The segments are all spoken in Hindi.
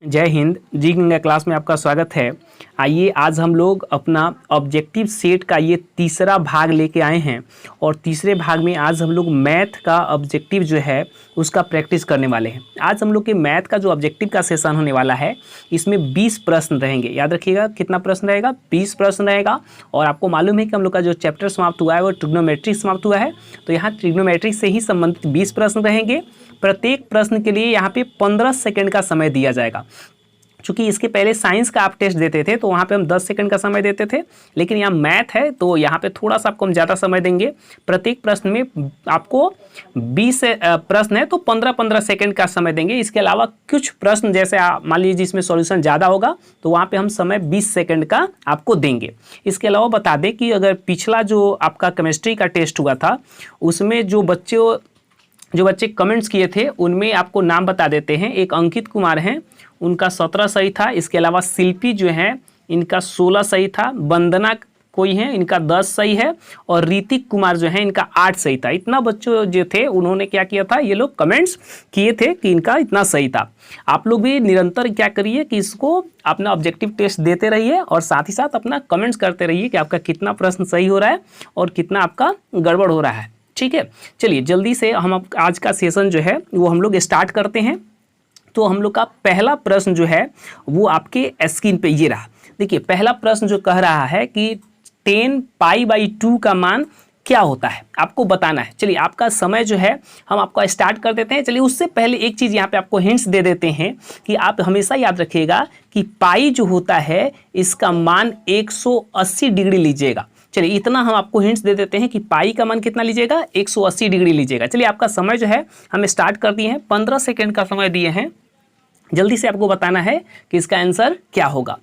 जय हिंद। जी गंगा क्लास में आपका स्वागत है। आइए आज हम लोग अपना ऑब्जेक्टिव सेट का ये तीसरा भाग लेके आए हैं और तीसरे भाग में आज हम लोग मैथ का ऑब्जेक्टिव जो है उसका प्रैक्टिस करने वाले हैं। आज हम लोग के मैथ का जो ऑब्जेक्टिव का सेशन होने वाला है इसमें 20 प्रश्न रहेंगे। याद रखिएगा कितना प्रश्न रहेगा, 20 प्रश्न रहेगा। और आपको मालूम है कि हम लोग का जो चैप्टर समाप्त हुआ है वो ट्रिग्नोमेट्री समाप्त हुआ है, तो यहाँ ट्रिग्नोमेट्री से ही संबंधित 20 प्रश्न रहेंगे। प्रत्येक प्रश्न के लिए यहाँ पे 15 सेकंड का समय दिया जाएगा। चूंकि इसके पहले साइंस का आप टेस्ट देते थे तो वहाँ पे हम 10 सेकंड का समय देते थे, लेकिन यहाँ मैथ है तो यहाँ पे थोड़ा सा आपको हम ज़्यादा समय देंगे। प्रत्येक प्रश्न में आपको 20 प्रश्न है तो 15-15 सेकंड का समय देंगे। इसके अलावा कुछ प्रश्न जैसे मान लीजिए जिसमें सॉल्यूशन ज़्यादा होगा तो वहाँ पे हम समय 20 सेकंड का आपको देंगे। इसके अलावा बता दें कि अगर पिछला जो आपका केमिस्ट्री का टेस्ट हुआ था उसमें जो बच्चे कमेंट्स किए थे उनमें आपको नाम बता देते हैं। एक अंकित कुमार हैं, उनका 17 सही था। इसके अलावा शिल्पी जो हैं इनका 16 सही था। वंदना कोई हैं इनका 10 सही है और ऋतिक कुमार जो हैं इनका 8 सही था। इतना बच्चों जो थे उन्होंने क्या किया था, ये लोग कमेंट्स किए थे कि इनका इतना सही था। आप लोग भी निरंतर क्या करिए कि इसको अपना ऑब्जेक्टिव टेस्ट देते रहिए और साथ ही साथ अपना कमेंट्स करते रहिए कि आपका कितना प्रश्न सही हो रहा है और कितना आपका गड़बड़ हो रहा है। ठीक है, चलिए जल्दी से हम आज का सेशन जो है वो हम लोग स्टार्ट करते हैं। तो हम लोग का पहला प्रश्न जो है वो आपके स्क्रीन पे ये रहा। देखिए पहला प्रश्न जो कह रहा है कि 10 π/2 का मान क्या होता है, आपको बताना है। चलिए आपका समय जो है हम आपका स्टार्ट कर देते हैं। चलिए उससे पहले एक चीज़ यहाँ पे आपको हिंट्स दे देते हैं कि आप हमेशा याद रखिएगा कि पाई जो होता है इसका मान 180 डिग्री लीजिएगा। चलिए इतना हम आपको हिंट्स दे देते हैं कि पाई का मान कितना लीजिएगा, 180 डिग्री लीजिएगा। चलिए आपका समय जो है हम स्टार्ट कर दिए हैं, 15 सेकेंड का समय दिए हैं। जल्दी से आपको बताना है कि इसका आंसर क्या होगा।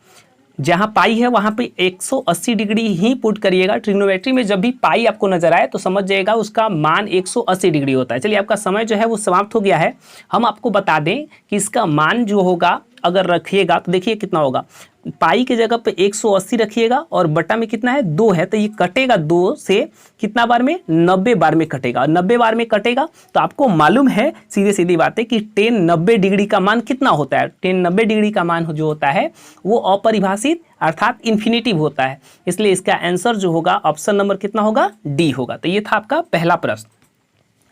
जहाँ पाई है वहाँ पे 180 डिग्री ही पुट करिएगा। ट्रिग्नोमेट्री में जब भी पाई आपको नजर आए तो समझ जाइएगा उसका मान 180 डिग्री होता है। चलिए आपका समय जो है वो समाप्त हो गया है। हम आपको बता दें कि इसका मान जो होगा अगर रखिएगा तो देखिए कितना होगा। पाई की जगह पे 180 रखिएगा और बटा में कितना है 2 है, तो ये कटेगा 2 से कितना बार में, 90 बार में कटेगा। 90 बार में कटेगा तो आपको मालूम है सीधी सीधी बात है कि 10 90 डिग्री का मान कितना होता है। 10 90 डिग्री का मान जो होता है वो अपरिभाषित अर्थात इन्फिनिटिव होता है। इसलिए इसका आंसर जो होगा ऑप्शन नंबर कितना होगा, डी होगा। तो ये था आपका पहला प्रश्न।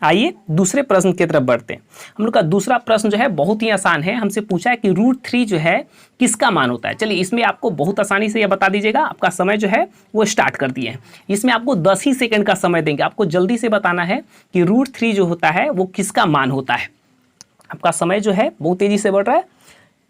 आइए दूसरे प्रश्न की तरफ बढ़ते हैं। हम लोग का दूसरा प्रश्न जो है बहुत ही आसान है। हमसे पूछा है कि √3 जो है किसका मान होता है। चलिए इसमें आपको बहुत आसानी से यह बता दीजिएगा। आपका समय जो है वो स्टार्ट कर दिए हैं। इसमें आपको 10 ही सेकंड का समय देंगे। आपको जल्दी से बताना है कि √3 जो होता है वो किसका मान होता है। आपका समय जो है बहुत तेजी से बढ़ रहा है।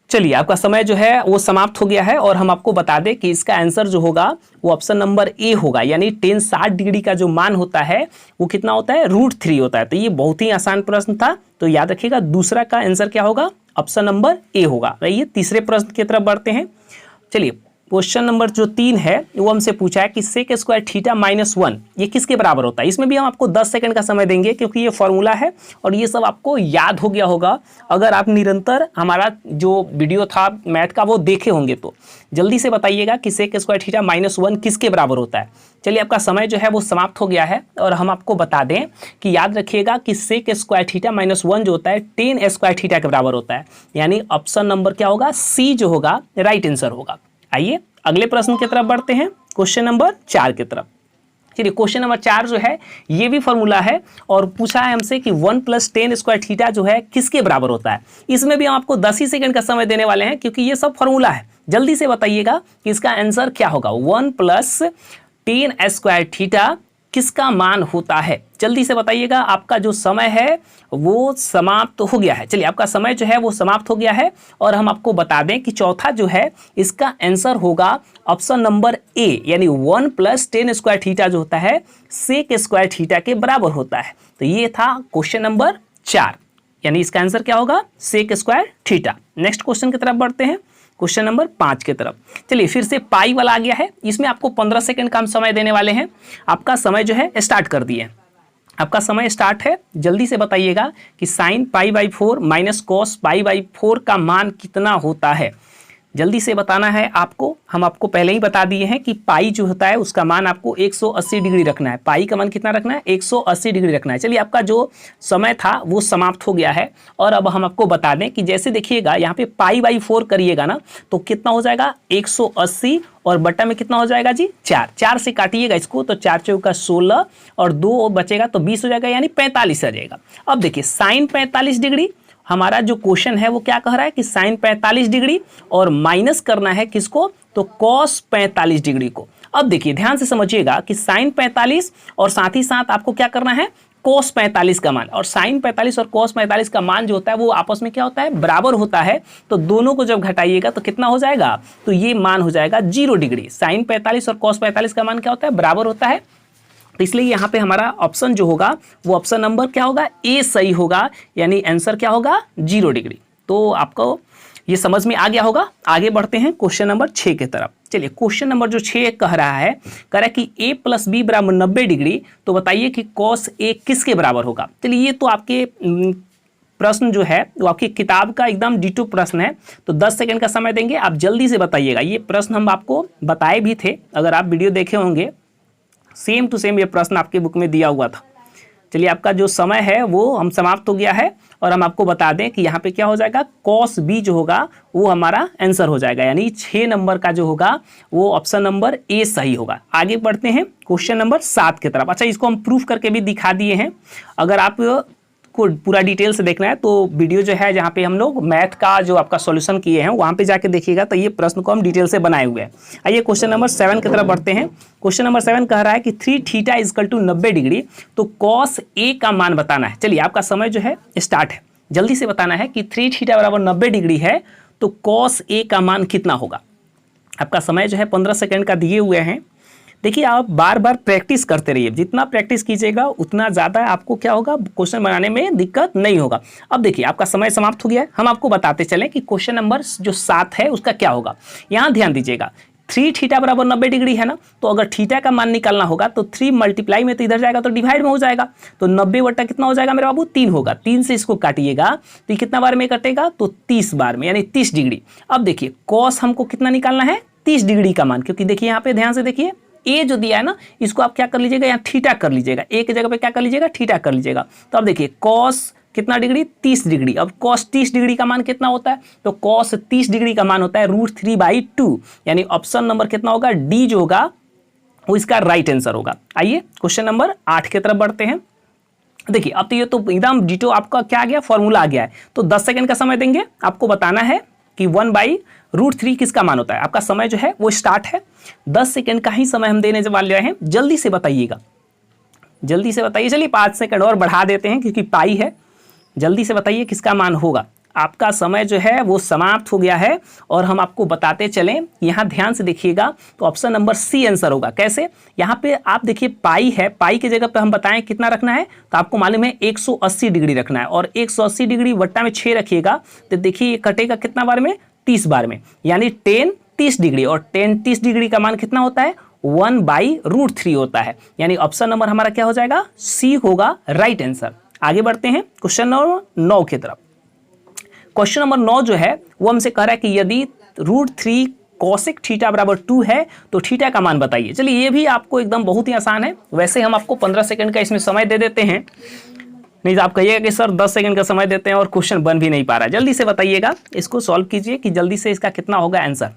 चलिए आपका समय जो है वो समाप्त हो गया है और हम आपको बता दें कि इसका आंसर जो होगा वो ऑप्शन नंबर ए होगा। यानी 10 60 डिग्री का जो मान होता है वो कितना होता है, √3 होता है। तो ये बहुत ही आसान प्रश्न था, तो याद रखिएगा दूसरा का आंसर क्या होगा, ऑप्शन नंबर ए होगा। आइए तीसरे प्रश्न की तरफ बढ़ते हैं। चलिए क्वेश्चन नंबर जो 3 है वो हमसे पूछा है कि सेक स्क्वायर थीटा -1 ये किसके बराबर होता है। इसमें भी हम आपको 10 सेकंड का समय देंगे क्योंकि ये फॉर्मूला है और ये सब आपको याद हो गया होगा अगर आप निरंतर हमारा जो वीडियो था मैथ का वो देखे होंगे। तो जल्दी से बताइएगा कि सेक स्क्वायर थीटा -1 किसके बराबर होता है। चलिए आपका समय जो है वो समाप्त हो गया है और हम आपको बता दें कि याद रखिएगा कि सेक स्क्वायर थीटा -1 जो होता है 10 स्क्वायर थीटा के बराबर होता है। यानी ऑप्शन नंबर क्या होगा, सी जो होगा राइट आंसर होगा। आइए अगले प्रश्न की तरफ बढ़ते हैं, क्वेश्चन नंबर 4 की तरफ। चलिए क्वेश्चन नंबर 4 जो है ये भी फॉर्मूला है और पूछा है हमसे कि 1 + 10 स्क्वायर थीटा जो है किसके बराबर होता है। इसमें भी हम आपको 10 ही सेकंड का समय देने वाले हैं क्योंकि ये सब फॉर्मूला है। जल्दी से बताइएगा कि इसका आंसर क्या होगा। 1 + 10 स्क्वायर थीटा किसका मान होता है, जल्दी से बताइएगा। आपका जो समय है वो समाप्त हो गया है। चलिए आपका समय जो है वो समाप्त हो गया है और हम आपको बता दें कि चौथा जो है इसका आंसर होगा ऑप्शन नंबर ए। यानी 1 + 10 स्क्वायर थीटा जो होता है सेक स्क्वायर थीटा के बराबर होता है। तो ये था क्वेश्चन नंबर 4, यानी इसका आंसर क्या होगा, sec square theta. Next question की तरफ बढ़ते हैं, क्वेश्चन नंबर 5 की तरफ। चलिए फिर से पाई वाला आ गया है। इसमें आपको 15 सेकंड का हम समय देने वाले हैं। आपका समय जो है स्टार्ट कर दिए। आपका समय स्टार्ट है। जल्दी से बताइएगा कि sin π/4 - cos π/4 का मान कितना होता है। जल्दी से बताना है आपको। हम आपको पहले ही बता दिए हैं कि पाई जो होता है उसका मान आपको 180 डिग्री रखना है। पाई का मान कितना रखना है? 180 डिग्री रखना है। चलिए, आपका जो समय था वो समाप्त हो गया है। और अब हम आपको बता दें कि जैसे देखिएगा यहाँ पे पाई बाई 4 करिएगा ना तो कितना हो जाएगा? 180 और बट्टा में कितना हो जाएगा जी? 4। 4 से काटिएगा इसको तो 4 चौका 16 और 2 बचेगा तो 20 हो जाएगा, यानी 45 आ जाएगा। अब देखिए साइन 45 डिग्री, हमारा जो क्वेश्चन है वो क्या कह रहा है कि साइन 45 डिग्री और माइनस करना है किसको? तो कॉस 45 डिग्री को। अब देखिए ध्यान से समझिएगा कि साइन 45 और साथ ही साथ आपको क्या करना है? कोस 45 का मान। और साइन 45 और कोस 45 का मान जो होता है वो आपस में क्या होता है? बराबर होता है। तो दोनों को जब घटाइएगा तो कितना हो जाएगा? तो ये मान हो जाएगा 0 डिग्री। साइन 45 और कोस 45 का मान क्या होता है? बराबर होता है। तो इसलिए यहाँ पे हमारा ऑप्शन जो होगा वो ऑप्शन नंबर क्या होगा? ए सही होगा, यानी आंसर क्या होगा? 0 डिग्री। तो आपको ये समझ में आ गया होगा। आगे बढ़ते हैं क्वेश्चन नंबर 6 की तरफ। चलिए, क्वेश्चन नंबर जो 6 कह रहा है कि a प्लस बी बराबर 90 डिग्री। तो बताइए कि कॉस ए किसके बराबर होगा? चलिए, ये तो आपके प्रश्न जो है वो आपकी किताब का एकदम डिटो प्रश्न है। तो 10 सेकंड का समय देंगे, आप जल्दी से बताइएगा। ये प्रश्न हम आपको बताए भी थे, अगर आप वीडियो देखे होंगे। सेम टू सेम ये प्रश्न आपके बुक में दिया हुआ था। चलिए, आपका जो समय है वो हम समाप्त हो गया है। और हम आपको बता दें कि यहाँ पे क्या हो जाएगा? कॉस बी जो होगा वो हमारा आंसर हो जाएगा, यानी 6 नंबर का जो होगा वो ऑप्शन नंबर ए सही होगा। आगे बढ़ते हैं क्वेश्चन नंबर 7 की तरफ। अच्छा, इसको हम प्रूफ करके भी दिखा दिए हैं। अगर आप को पूरा डिटेल से देखना है तो वीडियो जो है जहाँ पे हम लोग मैथ का जो आपका सॉल्यूशन किए हैं वहाँ पे जाके देखिएगा, तो ये प्रश्न को हम डिटेल से बनाए हुए हैं। आइए क्वेश्चन नंबर 7 की तरफ बढ़ते हैं। क्वेश्चन नंबर 7 कह रहा है कि 3 थीटा इजकल टू 90 डिग्री, तो कॉस ए का मान बताना है। चलिए, आपका समय जो है स्टार्ट है। जल्दी से बताना है कि 3 थीटा बराबर 90 डिग्री है तो कॉस ए का मान कितना होगा? आपका समय जो है 15 सेकेंड का दिए हुए हैं। देखिए, आप बार बार प्रैक्टिस करते रहिए। जितना प्रैक्टिस कीजिएगा उतना ज़्यादा आपको क्या होगा? क्वेश्चन बनाने में दिक्कत नहीं होगा। अब देखिए, आपका समय समाप्त हो गया है। हम आपको बताते चलें कि क्वेश्चन नंबर जो 7 है उसका क्या होगा। यहाँ ध्यान दीजिएगा, 3 थीटा बराबर 90 डिग्री है ना, तो अगर थीटा का मान निकालना होगा तो 3 मल्टीप्लाई में तो इधर जाएगा तो डिवाइड में हो जाएगा। तो 90 बट्टा कितना हो जाएगा मेरे बाबू? 3 होगा। 3 से इसको काटिएगा तो कितना बार में कटेगा? तो 30 बार में, यानी 30 डिग्री। अब देखिए, कॉस हमको कितना निकालना है? 30 डिग्री का मान। क्योंकि देखिए यहाँ पे ध्यान से देखिए, ए जो दिया है ना इसको आप क्या कर लीजिएगा? यहाँ थीटा कर लीजिएगा। ए की जगह पे क्या कर लीजिएगा? थीटा कर लीजिएगा। तो अब देखिए, कॉस कितना डिग्री? 30 डिग्री। अब कॉस 30 डिग्री का मान कितना होता है? तो कॉस 30 डिग्री का मान होता है √3/2, यानी ऑप्शन नंबर कितना होगा? डी जो होगा वो इसका राइट आंसर होगा। आइए क्वेश्चन नंबर 8 की तरफ बढ़ते हैं। देखिए, अब तो ये तो एकदम डिटो आपका क्या आ गया? फॉर्मूला आ गया है। तो 10 सेकंड का समय देंगे, आपको बताना है कि 1/√3 किसका मान होता है। आपका समय जो है वो स्टार्ट है। 10 सेकंड का ही समय हम देने वाले हैं। जल्दी से बताइएगा, जल्दी से बताइए। चलिए 5 सेकंड और बढ़ा देते हैं क्योंकि पाई है। जल्दी से बताइए किसका मान होगा। आपका समय जो है वो समाप्त हो गया है। और हम आपको बताते चलें, यहाँ ध्यान से देखिएगा, तो ऑप्शन नंबर सी आंसर होगा। कैसे? यहाँ पे आप देखिए, पाई है, पाई की जगह पे हम बताएं कितना रखना है, तो आपको मालूम है 180 डिग्री रखना है। और 180 डिग्री बट्टा में 6 रखिएगा तो देखिए ये कटेगा कितना बार में? 30 बार में, यानी 10 30 डिग्री। और 10 30 डिग्री का मान कितना होता है? 1/√3 होता है। यानी ऑप्शन नंबर हमारा क्या हो जाएगा? सी होगा राइट आंसर। आगे बढ़ते हैं क्वेश्चन नंबर 9 की तरफ। क्वेश्चन नंबर 9 जो है वो हमसे कह रहा है कि यदि √3 कोसेक थीटा बराबर 2 है तो थीटा का मान बताइए। चलिए, ये भी आपको एकदम बहुत ही आसान है। वैसे हम आपको 15 सेकंड का इसमें समय दे देते हैं। नहीं तो आप कहिएगा कि सर 10 सेकंड का समय देते हैं और क्वेश्चन बन भी नहीं पा रहा है। जल्दी से बताइएगा, इसको सॉल्व कीजिए कि जल्दी से इसका कितना होगा आंसर।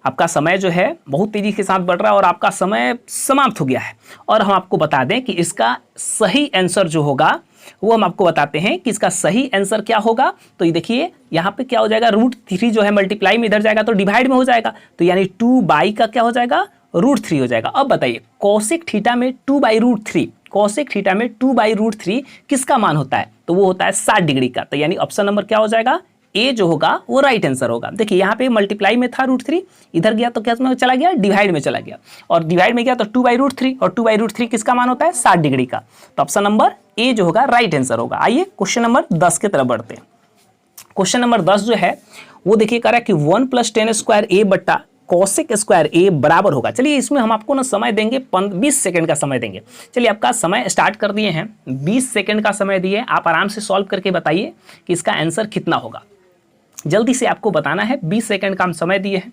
आपका समय जो है बहुत तेजी के साथ बढ़ रहा है और आपका समय समाप्त हो गया है। और हम आपको बता दें कि इसका सही आंसर जो होगा वो हम आपको बताते हैं कि इसका सही आंसर क्या होगा। तो ये देखिए, यहाँ पे क्या हो जाएगा? √3 जो है मल्टीप्लाई में इधर जाएगा तो डिवाइड में हो जाएगा। तो यानी 2 का क्या हो जाएगा? √3 हो जाएगा। अब बताइए, कोसेक थीटा में 2/√3, कोसेक थीटा में 2/√3 किसका मान होता है? तो वो होता है 60 डिग्री का। तो यानी ऑप्शन नंबर क्या हो जाएगा? ए जो होगा वो राइट आंसर होगा। देखिए, यहाँ पे मल्टीप्लाई में था √3, इधर गया तो क्या में चला गया? डिवाइड में चला गया। और डिवाइड में गया तो 2/√3, और 2/√3 किसका मान होता है? 60 डिग्री का। तो ऑप्शन नंबर ए जो होगा राइट आंसर होगा। आइए क्वेश्चन नंबर 10 की तरफ बढ़ते हैं। क्वेश्चन नंबर 10 जो है वो देखिए कह रहा है कि 1 + tan² a बट्टा कोसेक स्क्वायर ए बराबर होगा। चलिए, इसमें हम आपको ना समय देंगे 20 सेकंड का समय देंगे। चलिए, आपका समय स्टार्ट कर दिए हैं। 20 सेकंड का समय दिए, आप आराम से सॉल्व करके बताइए कि इसका आंसर कितना होगा। जल्दी से आपको बताना है, 20 सेकंड का हम समय दिए हैं।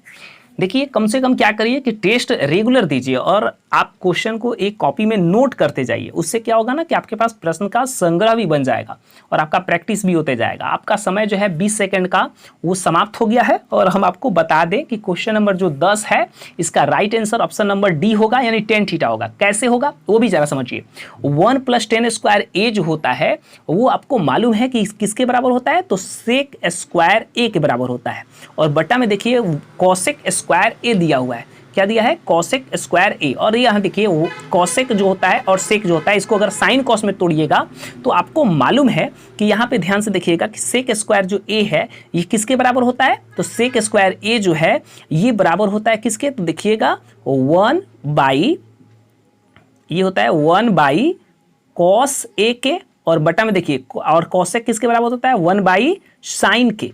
देखिए कम से कम क्या करिए कि टेस्ट रेगुलर दीजिए और आप क्वेश्चन को एक कॉपी में नोट करते जाइए। उससे क्या होगा ना कि आपके पास प्रश्न का संग्रह भी बन जाएगा और आपका प्रैक्टिस भी होते जाएगा। आपका समय जो है 20 सेकंड का वो समाप्त हो गया है और हम आपको बता दें कि क्वेश्चन नंबर जो 10 है इसका right answer option number D होगा, यानी tan थीटा होगा। कैसे होगा वो भी जरा समझिए। 1 + tan स्क्वायर ए जो होता है वो आपको मालूम है कि किसके बराबर होता है, तो सेक स्क्वायर ए के बराबर होता है। और बटा में देखिए कॉसेक स्क्वायर ए दिया हुआ है। क्या दिया है, कॉसेक स्क्वायर ए। और यहाँ देखिए कॉसेक जो होता है और सेक जो होता है, इसको अगर साइन कॉस में तोड़िएगा तो आपको मालूम है कि यहाँ पे ध्यान से देखिएगा कि सेक स्क्वायर जो ए है ये किसके बराबर होता है, तो सेक स्क्वायर ए जो है ये बराबर होता है किसके, तो देखिएगा 1/, ये होता है 1/, कॉस ए के, और बटा में देखिए और कॉसेक किसके बराबर होता है, 1/, साइन के,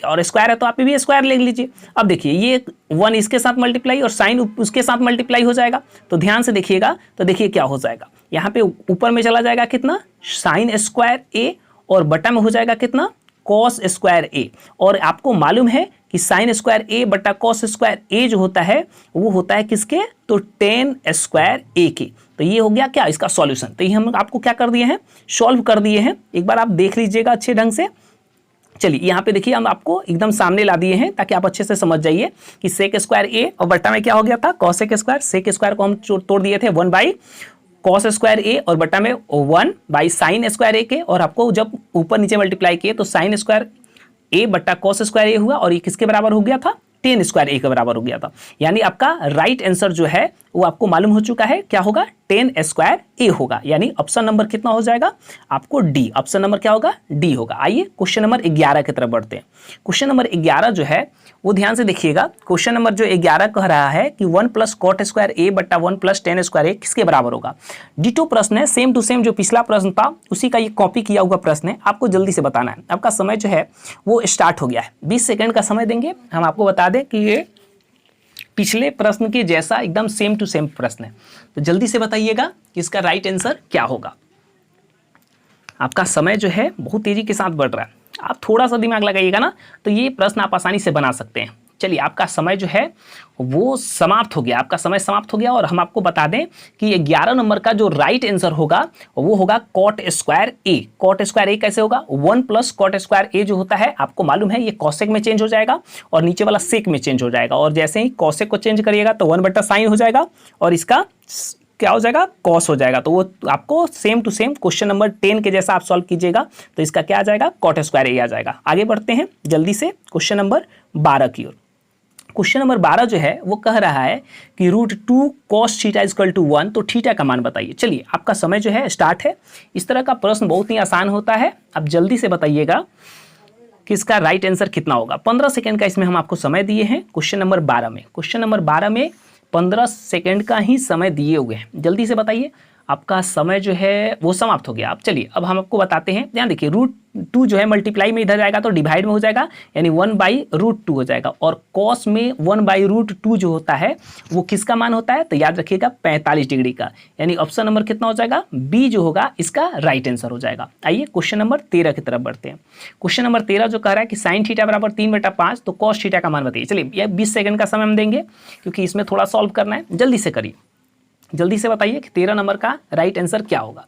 और स्क्वायर है तो आप भी स्क्वायर ले लीजिए। अब देखिए ये 1 इसके साथ मल्टीप्लाई और साइन उसके साथ मल्टीप्लाई हो जाएगा। तो ध्यान से देखिएगा, तो देखिए क्या हो जाएगा, यहाँ पे ऊपर में चला जाएगा कितना, साइन स्क्वायर ए, और बटा में हो जाएगा कितना, कॉस स्क्वायर ए। और आपको मालूम है कि साइन स्क्वायर ए बटा कॉस स्क्वायर ए जो होता है वो होता है किसके, तो tan स्क्वायर ए के। तो ये हो गया क्या, इसका सॉल्यूशन। तो ये हम आपको क्या कर दिए हैं, सॉल्व कर दिए हैं। एक बार आप देख लीजिएगा अच्छे ढंग से। चलिए यहाँ पे देखिए हम आपको एकदम सामने ला दिए हैं ताकि आप अच्छे से समझ जाइए कि सेक स्क्वायर ए और बट्टा में क्या हो गया था, कॉसेक स्क्वायर। सेक स्क्वायर को हम तोड़ दिए थे 1/, कॉस स्क्वायर ए, और बट्टा में 1/, साइन स्क्वायर ए के। और आपको जब ऊपर नीचे मल्टीप्लाई किए तो साइन स्क्वायर ए बट्टा कॉस स्क्वायर ए हुआ, और ये किसके बराबर हो गया था, tan स्क्वायर ए के बराबर हो गया था। यानी आपका राइट आंसर जो है वो आपको मालूम हो चुका है, क्या होगा, tan स्क्वायर ए होगा। यानी ऑप्शन नंबर कितना हो जाएगा आपको, डी। ऑप्शन नंबर क्या होगा, डी होगा। आइए क्वेश्चन नंबर 11 की तरफ बढ़ते हैं। क्वेश्चन नंबर 11 जो है वो ध्यान से देखिएगा। क्वेश्चन नंबर जो 11 कह रहा है कि 1 + cot स्क्वायर ए बट्टा 1 + tan स्क्वायर ए किसके बराबर होगा। डिटो प्रश्न है, सेम टू सेम जो पिछला प्रश्न था उसी का ये कॉपी किया हुआ प्रश्न है। आपको जल्दी से बताना है। आपका समय जो है वो स्टार्ट हो गया है, 20 सेकंड का समय देंगे। हम आपको बता दें कि ये पिछले प्रश्न के जैसा एकदम सेम टू सेम प्रश्न है। तो जल्दी से बताइएगा कि इसका राइट आंसर क्या होगा। आपका समय जो है बहुत तेजी के साथ बढ़ रहा है। आप थोड़ा सा दिमाग लगाइएगा ना तो ये प्रश्न आप आसानी से बना सकते हैं। चलिए आपका समय जो है वो समाप्त हो गया, आपका समय समाप्त हो गया। और हम आपको बता दें कि 11 नंबर का जो राइट आंसर होगा वो होगा कॉट स्क्वायर ए। कॉट स्क्वायर ए कैसे होगा, 1 + cot स्क्वायर ए जो होता है आपको मालूम है ये कॉसेक में चेंज हो जाएगा और नीचे वाला सेक में चेंज हो जाएगा। और जैसे ही कॉसेक को चेंज करिएगा तो 1/sin हो जाएगा और इसका क्या हो जाएगा, कॉस हो जाएगा। तो वो आपको same to same question number 10 के जैसा आप सॉल्व कीजिएगा तो इसका क्या आ जाएगा, कॉट स्क्वायर ए आ जाएगा। आगे बढ़ते हैं जल्दी से क्वेश्चन नंबर 12 की ओर। क्वेश्चन नंबर 12 जो है वो कह रहा है कि √2 cos थीटा = 1, तो थीटा का मान बताइए। चलिए आपका समय जो है स्टार्ट है। इस तरह का प्रश्न बहुत ही आसान होता है। अब जल्दी से बताइएगा कि इसका राइट आंसर कितना होगा। 15 सेकंड का इसमें हम आपको समय दिए हैं क्वेश्चन नंबर 12 में। क्वेश्चन नंबर 12 में 15 सेकंड का ही समय दिए हुए हैं। जल्दी से बताइए, आपका समय जो है वो समाप्त हो गया। अब चलिए अब हम आपको बताते हैं। ध्यान देखिए √2 जो है मल्टीप्लाई में इधर जाएगा तो डिवाइड में हो जाएगा, यानी 1/√2 हो जाएगा। और कॉस में 1/√2 जो होता है वो किसका मान होता है, तो याद रखिएगा 45 डिग्री का। यानी ऑप्शन नंबर कितना हो जाएगा, बी जो होगा इसका राइट आंसर हो जाएगा। आइए क्वेश्चन नंबर 13 की तरफ बढ़ते हैं। क्वेश्चन नंबर 13 जो कह रहा है कि साइन थीटा बराबर 3/5, तो कॉस थीटा का मान बताइए। चलिए यह 20 सेकंड का समय हम देंगे क्योंकि इसमें थोड़ा सॉल्व करना है। जल्दी से करिए, जल्दी से बताइए कि 13 नंबर का राइट आंसर क्या होगा।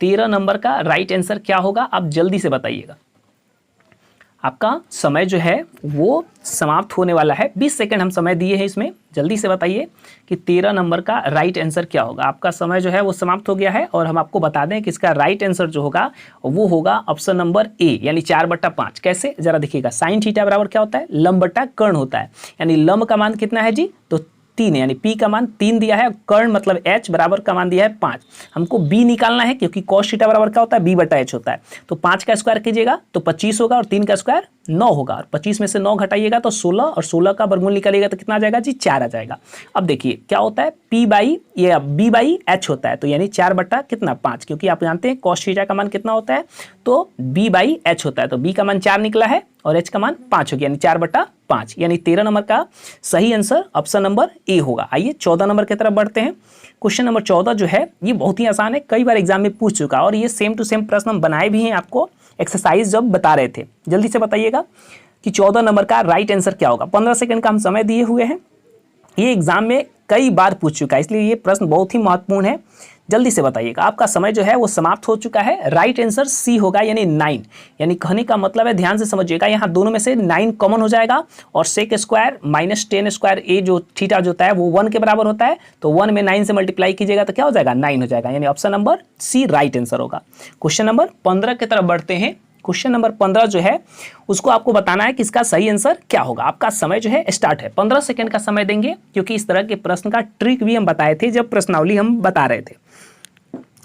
13 नंबर का राइट आंसर क्या होगा, आप जल्दी से बताइएगा। आपका समय जो है वो समाप्त होने वाला है। 20 सेकंड हम समय दिए हैं इसमें। जल्दी से बताइए कि 13 नंबर का राइट आंसर क्या होगा। आपका समय जो है वो समाप्त हो गया है और हम आपको बता दें कि इसका राइट आंसर जो होगा वो होगा ऑप्शन नंबर ए, यानी 4/5। कैसे, जरा देखिएगा। साइन थीटा बराबर क्या होता है, लंब बटा कर्ण होता है। यानी लंब का मान कितना है जी, तो 3 है, यानी P का मान 3 दिया है। कर्ण मतलब H बराबर का मान दिया है 5। हमको B निकालना है क्योंकि cos थीटा बराबर क्या होता है, B/H होता है। तो 5 का स्क्वायर कीजिएगा तो 25 होगा और 3 का स्क्वायर 9 होगा। और 25 में से 9 घटाइएगा तो 16, और 16 का वर्गमूल निकालिएगा तो कितना आ जाएगा जी, 4 आ जाएगा। अब देखिए क्या होता है, B/H होता है, तो यानी 4/5, क्योंकि आप जानते हैं cos थीटा का मान कितना होता है, तो B/H होता है। तो B का मान 4 निकला है और H का मान 5 हो गया, यानी 4/5। यानी 13 नंबर का सही आंसर ऑप्शन नंबर ए होगा। आइए 14 नंबर की तरफ बढ़ते हैं। क्वेश्चन नंबर 14 जो है ये बहुत ही आसान है, कई बार एग्जाम में पूछ चुका है और ये सेम टू सेम प्रश्न हम बनाए भी हैं आपको एक्सरसाइज जब बता रहे थे। जल्दी से बताइएगा कि 14 नंबर का राइट आंसर क्या होगा। 15 सेकंड का हम समय दिए हुए हैं। ये एग्जाम में कई बार पूछ चुका है, इसलिए ये प्रश्न बहुत ही महत्वपूर्ण है। जल्दी से बताइएगा, आपका समय जो है वो समाप्त हो चुका है। राइट आंसर सी होगा, यानी 9। यानी कहने का मतलब है, ध्यान से समझिएगा, यहाँ दोनों में से 9 कॉमन हो जाएगा और sec square minus tan square A जो थीटा जो होता है वो 1 के बराबर होता है। तो 1 में 9 से मल्टीप्लाई कीजिएगा तो क्या हो जाएगा, 9 हो जाएगा। यानी option number C right answer होगा। क्वेश्चन नंबर 15 की तरफ बढ़ते हैं। क्वेश्चन नंबर 15 जो है उसको आपको बताना है कि इसका सही आंसर क्या होगा। आपका समय जो है स्टार्ट है, 15 सेकंड का समय देंगे, क्योंकि इस तरह के प्रश्न का ट्रिक भी हम बताए थे जब प्रश्नावली हम बता रहे थे।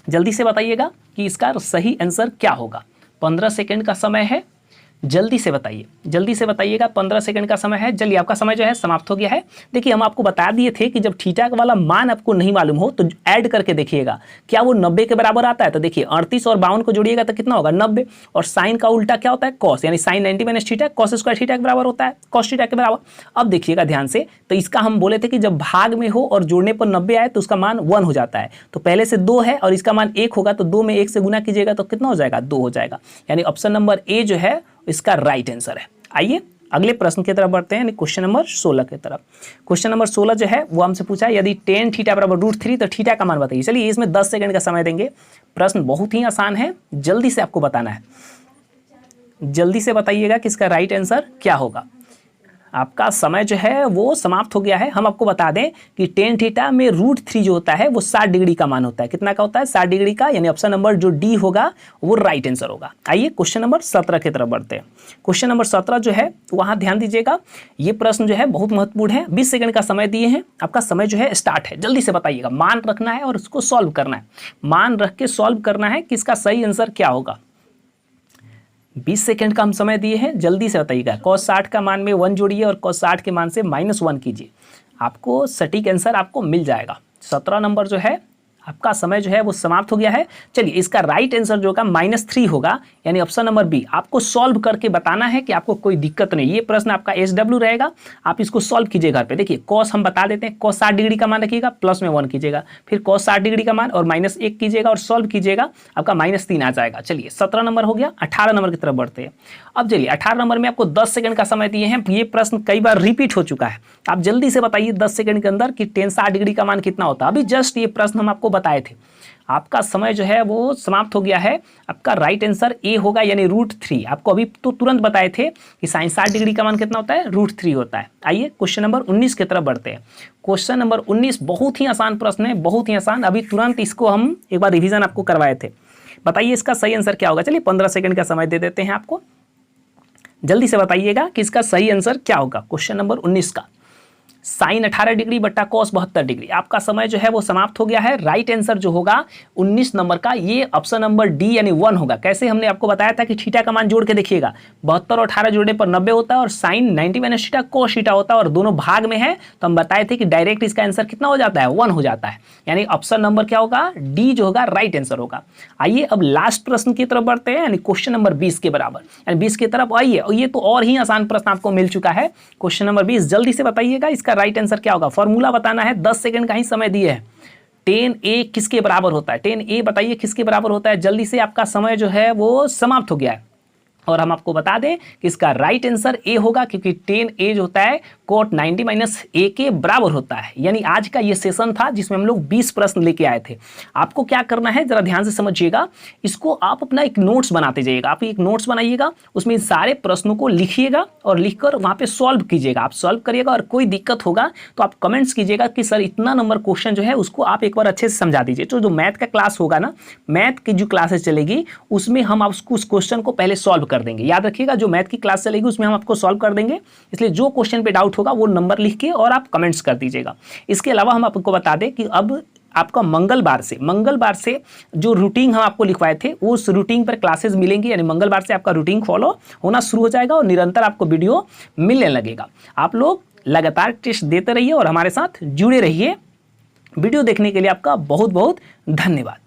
जल्दी से बताइएगा कि इसका सही आंसर क्या होगा। 15 सेकंड का समय है, जल्दी से बताइए, जल्दी से बताइएगा। 15 सेकंड का समय है। चलिए, आपका समय जो है समाप्त हो गया है। देखिए, हम आपको बता दिए थे कि जब थीटा वाला मान आपको नहीं मालूम हो तो ऐड करके देखिएगा क्या वो 90 के बराबर आता है। तो देखिए, 38 और 52 को जोड़िएगा तो कितना होगा, 90। और साइन का उल्टा क्या होता है, कॉस, यानी sine 90 minus theta, cos square theta के बराबर होता है, कॉस थीटा के बराबर। अब देखिएगा ध्यान से, तो इसका हम बोले थे कि जब भाग में हो और जोड़ने पर 90 आए तो उसका मान 1 हो जाता है। तो पहले से 2 है और इसका मान 1 होगा, तो 2 में 1 से गुना कीजिएगा तो कितना हो जाएगा, 2 हो जाएगा। यानी ऑप्शन नंबर ए जो है इसका राइट आंसर है। आइए अगले प्रश्न की तरफ बढ़ते हैं, यानी क्वेश्चन नंबर 16 की तरफ। क्वेश्चन नंबर 16 जो है वो हमसे पूछा है, यदि tan थीटा बराबर √3 तो थीटा का मान बताइए। चलिए, इसमें 10 सेकंड का समय देंगे। प्रश्न बहुत ही आसान है, जल्दी से आपको बताना है। जल्दी से बताइएगा कि इसका राइट आंसर क्या होगा। आपका समय जो है वो समाप्त हो गया है। हम आपको बता दें कि tan थीटा में √3 जो होता है वो 60 डिग्री का मान होता है। कितना का होता है, 60 डिग्री का। यानी ऑप्शन नंबर जो डी होगा वो राइट आंसर होगा। आइए क्वेश्चन नंबर 17 की तरफ बढ़ते हैं। क्वेश्चन नंबर 17 जो है वहाँ ध्यान दीजिएगा, ये प्रश्न जो है बहुत महत्वपूर्ण है। 20 सेकंड का समय दिए हैं, आपका समय जो है स्टार्ट है। जल्दी से बताइएगा, मान रखना है और उसको सॉल्व करना है। मान रख के सॉल्व करना है कि इसका सही आंसर क्या होगा। 20 सेकंड का हम समय दिए हैं, जल्दी से बताइएगा। cos 60 का मान में 1 जोड़िए और cos 60 के मान से -1 कीजिए, आपको सटीक आंसर आपको मिल जाएगा। 17 नंबर जो है आपका समय जो है वो समाप्त हो गया है। चलिए, इसका राइट आंसर जो होगा -3 होगा, यानी ऑप्शन नंबर बी। आपको सॉल्व करके बताना है कि आपको कोई दिक्कत नहीं। ये प्रश्न आपका SW रहेगा, आप इसको सॉल्व कीजिए घर पे। देखिए, cos हम बता देते हैं, cos 60 डिग्री का मान रखिएगा, प्लस में 1 कीजिएगा, फिर cos 60 डिग्री का मान और -1 कीजिएगा और सॉल्व कीजिएगा, आपका -3 आ जाएगा। चलिए, 17 नंबर हो गया। 18 नंबर की तरफ बढ़ते हैं। अब चलिए, 18 नंबर में आपको 10 सेकंड का समय दिए हैं। ये प्रश्न कई बार रिपीट हो चुका है, आप जल्दी से बताइए 10 सेकंड के अंदर कि tan 60 डिग्री का मान कितना होता है। अभी जस्ट ये प्रश्न हम आपको बताए थे। आपका समय जो है वो समाप्त हो गया है। आपका राइट आंसर ए होगा, यानी √3। आपको अभी तो तुरंत बताए थे कि साइन 60 डिग्री का मान कितना होता है, √3 होता है। आइए क्वेश्चन नंबर 19 की तरफ बढ़ते हैं। क्वेश्चन नंबर 19 बहुत ही आसान प्रश्न है, बहुत ही आसान। अभी तुरंत इसको हम एक बार रिविजन आपको करवाए थे। बताइए इसका सही आंसर क्या होगा। चलिए, 15 सेकंड का समय दे देते हैं आपको, जल्दी से बताइएगा कि इसका सही आंसर क्या होगा। क्वेश्चन नंबर 19 का साइन 18 डिग्री बट्टा cos 72 डिग्री। आपका समय जो है वो समाप्त हो गया है। राइट आंसर जो होगा 19 नंबर का, ये ऑप्शन नंबर डी यानी 1 होगा। कैसे, हमने आपको बताया था कि थीटा का मान जोड़ के देखिएगा, 72 और 18 जोड़ने पर 90 होता है और sine 90 minus theta cos theta होता है और दोनों भाग में है, तो हम बताए थे कि डायरेक्ट इसका आंसर कितना हो जाता है, 1 हो जाता है। यानी ऑप्शन नंबर क्या होगा, डी जो होगा राइट आंसर होगा। आइए अब लास्ट प्रश्न की तरफ बढ़ते हैं, यानी क्वेश्चन नंबर 20 के बराबर, यानी 20 की तरफ आइए। और ये तो और ही आसान प्रश्न आपको मिल चुका है। क्वेश्चन नंबर 20, जल्दी से बताइएगा इसका राइट आंसर क्या होगा। फॉर्मूला बताना है, 10 सेकंड का ही समय दिए है। tan a किसके बराबर होता है, tan a बताइए किसके बराबर होता है। जल्दी से, आपका समय जो है वो समाप्त हो गया है। और हम आपको बता दें कि इसका राइट आंसर ए होगा, क्योंकि tan a जो होता है cot 90 माइनस a के बराबर होता है। यानी आज का ये सेशन था जिसमें हम लोग 20 प्रश्न लेके आए थे। आपको क्या करना है, जरा ध्यान से समझिएगा। इसको आप अपना एक नोट्स बनाते जाइएगा। आप एक नोट्स बनाइएगा, उसमें इन सारे प्रश्नों को लिखिएगा और लिखकर वहाँ पे सॉल्व कीजिएगा। आप सॉल्व करिएगा और कोई दिक्कत होगा तो आप कमेंट्स कीजिएगा कि सर इतना नंबर क्वेश्चन जो है उसको आप एक बार अच्छे से समझा दीजिए। तो जो मैथ का क्लास होगा ना, मैथ की जो क्लासेस चलेगी उसमें हम आपको उस क्वेश्चन को पहले सॉल्व कर देंगे। याद रखिएगा, जो मैथ की क्लास चलेगी उसमें हम आपको सॉल्व कर देंगे। इसलिए जो क्वेश्चन पे डाउट होगा वो नंबर लिख के और आप कमेंट्स कर दीजिएगा। इसके अलावा हम आपको बता दें कि अब आपका मंगलवार से जो रूटीन हम आपको लिखवाए थे उस रूटीन पर क्लासेस मिलेंगी। यानी मंगलवार से आपका रूटीन फॉलो होना शुरू हो जाएगा और निरंतर आपको वीडियो मिलने लगेगा। आप लोग लगातार टेस्ट देते रहिए और हमारे साथ जुड़े रहिए। वीडियो देखने के लिए आपका बहुत बहुत धन्यवाद।